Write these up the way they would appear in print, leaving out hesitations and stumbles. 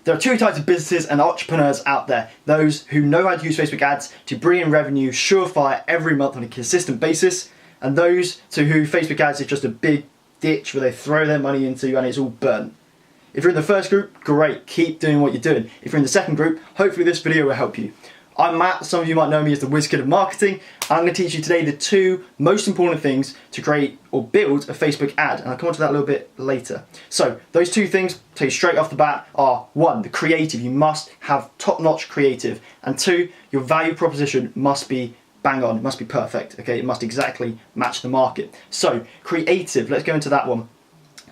There are two types of businesses and entrepreneurs out there. Those who know how to use Facebook ads to bring in revenue, surefire every month on a consistent basis, and those to who Facebook ads is just a big ditch where they throw their money into and it's all burnt. If you're in the first group, great, keep doing what you're doing. If you're in the second group, hopefully this video will help you. I'm Matt, some of you might know me as the Whiz Kid of Marketing. I'm going to teach you today the two most important things to create or build a Facebook ad, and I'll come on to that a little bit later. So those two things, tell you straight off the bat, are one, the creative. You must have top-notch creative, and two, your value proposition must be bang on, it must be perfect, okay? It must exactly match the market. So creative, let's go into that one.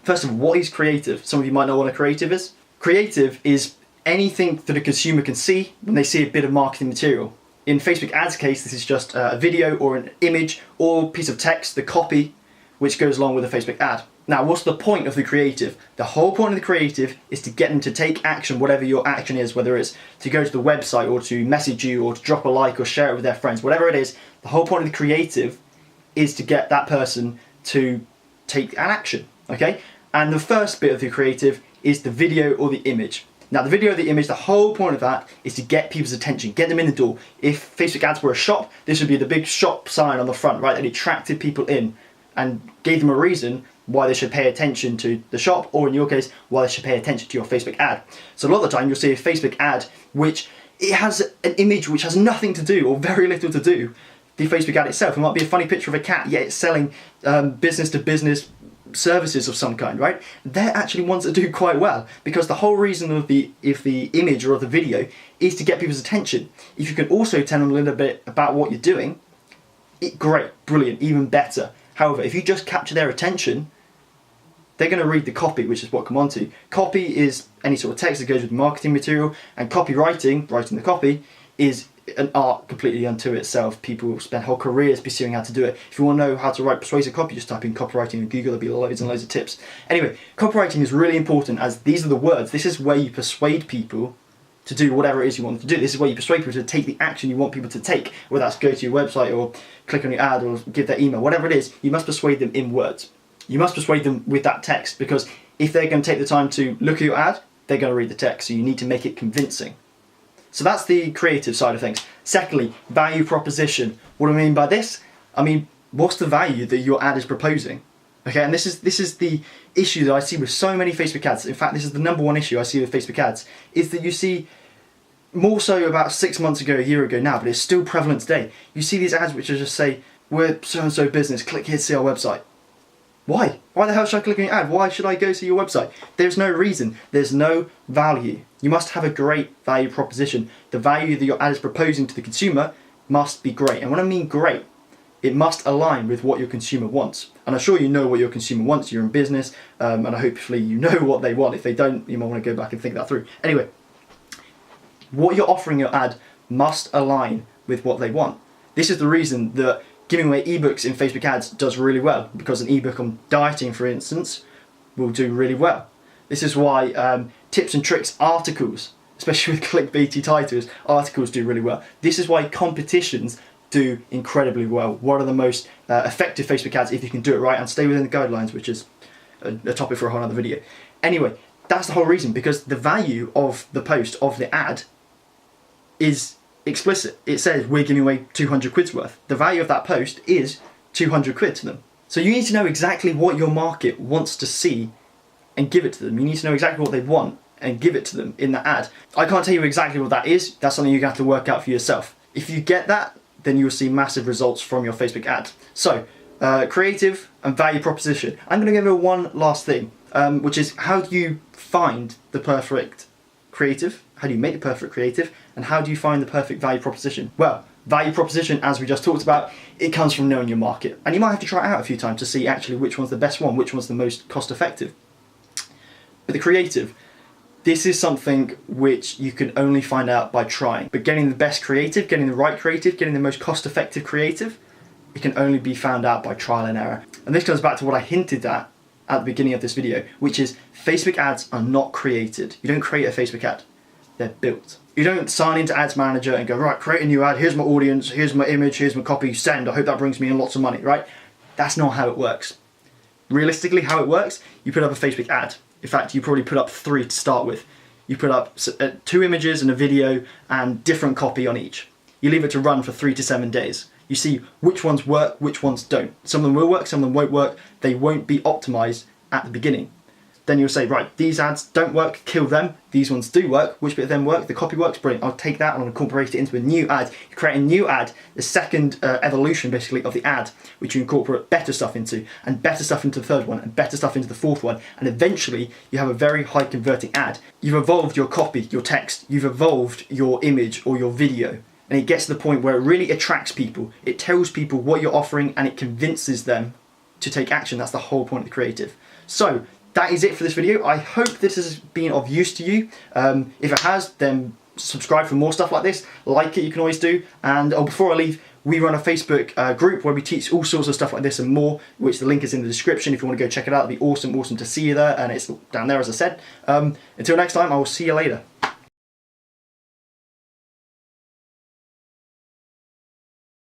First of all, what is creative? Some of you might know what a creative is. Creative is anything that a consumer can see when they see a bit of marketing material. In Facebook ads case, this is just a video or an image or piece of text, the copy, which goes along with a Facebook ad. Now, what's the point of the creative? The whole point of the creative is to get them to take action, whatever your action is, whether it's to go to the website or to message you or to drop a like or share it with their friends, whatever it is, the whole point of the creative is to get that person to take an action, okay? And the first bit of the creative is the video or the image. Now the video or the image, the whole point of that is to get people's attention, get them in the door. If Facebook ads were a shop, this would be the big shop sign on the front, right? That attracted people in and gave them a reason why they should pay attention to the shop, or in your case, why they should pay attention to your Facebook ad. So a lot of the time you'll see a Facebook ad which it has an image which has nothing to do or very little to do with the Facebook ad itself. It might be a funny picture of a cat, yet it's selling business to business services of some kind, right? They're actually ones that do quite well, because the whole reason of the image or of the video is to get people's attention. If you can also tell them a little bit about what you're doing, great, brilliant, even better. However, if you just capture their attention, they're going to read the copy, which is what come on to. Copy is any sort of text that goes with marketing material, and copywriting, writing the copy, is an art completely unto itself. People spend whole careers pursuing how to do it. If you want to know how to write persuasive copy, just type in copywriting in Google, there'll be loads and loads of tips. Anyway, copywriting is really important, as these are the words. This is where you persuade people to do whatever it is you want them to do. This is where you persuade people to take the action you want people to take, whether that's go to your website or click on your ad or give their email, whatever it is, you must persuade them in words. You must persuade them with that text, because if they're going to take the time to look at your ad, they're going to read the text, so you need to make it convincing. So that's the creative side of things. Secondly, value proposition. What do I mean by this? I mean, what's the value that your ad is proposing? Okay, and this is the issue that I see with so many Facebook ads. In fact, this is the number one issue I see with Facebook ads, is that you see, more so about 6 months ago, a year ago now, but it's still prevalent today. You see these ads which are just say, we're so-and-so business, click here to see our website. Why? Why the hell should I click on your ad? Why should I go to your website? There's no reason. There's no value. You must have a great value proposition. The value that your ad is proposing to the consumer must be great. And when I mean great, it must align with what your consumer wants. And I'm sure you know what your consumer wants. You're in business, and hopefully you know what they want. If they don't, you might want to go back and think that through. Anyway, what you're offering your ad must align with what they want. This is the reason that giving away ebooks in Facebook ads does really well, because an ebook on dieting, for instance, will do really well. This is why tips and tricks articles, especially with clickbaity titles, articles do really well. This is why competitions do incredibly well. One of the most effective Facebook ads, if you can do it right and stay within the guidelines, which is a topic for a whole other video. Anyway, that's the whole reason, because the value of the post, of the ad, is explicit. It says we're giving away 200 quid's worth. The value of that post is 200 quid to them. So you need to know exactly what your market wants to see and give it to them. You need to know exactly what they want and give it to them in that ad. I can't tell you exactly what that is. That's something you're going to have to work out for yourself. If you get that, then you'll see massive results from your Facebook ad. So, creative and value proposition. I'm going to give you one last thing, which is how do you find the perfect creative? How do you make the perfect creative? And how do you find the perfect value proposition? Well, value proposition, as we just talked about, it comes from knowing your market. And you might have to try it out a few times to see actually which one's the best one, which one's the most cost effective. But the creative, this is something which you can only find out by trying. But getting the best creative, getting the right creative, getting the most cost effective creative, it can only be found out by trial and error. And this comes back to what I hinted at the beginning of this video, which is Facebook ads are not created. You don't create a Facebook ad. They're built. You don't sign into Ads Manager and go, right, create a new ad, here's my audience, here's my image, here's my copy, send, I hope that brings me in lots of money, right? That's not how it works. Realistically, how it works, you put up a Facebook ad. In fact, you probably put up 3 to start with. You put up 2 images and a video and different copy on each. You leave it to run for 3 to 7 days. You see which ones work, which ones don't. Some of them will work, some of them won't work. They won't be optimized at the beginning. Then you'll say, right, these ads don't work, kill them. These ones do work. Which bit of them work? The copy works, brilliant. I'll take that and I'll incorporate it into a new ad. You create a new ad, the second evolution basically of the ad, which you incorporate better stuff into, and better stuff into the third one, and better stuff into the fourth one, and eventually you have a very high converting ad. You've evolved your copy, your text, you've evolved your image or your video, and it gets to the point where it really attracts people. It tells people what you're offering and it convinces them to take action. That's the whole point of the creative. So that is it for this video. I hope this has been of use to you. If it has, then subscribe for more stuff like this. Like it, you can always do. And before I leave, we run a Facebook group where we teach all sorts of stuff like this and more, which the link is in the description. If you want to go check it out, it'd be awesome to see you there. And it's down there, as I said. Until next time, I will see you later.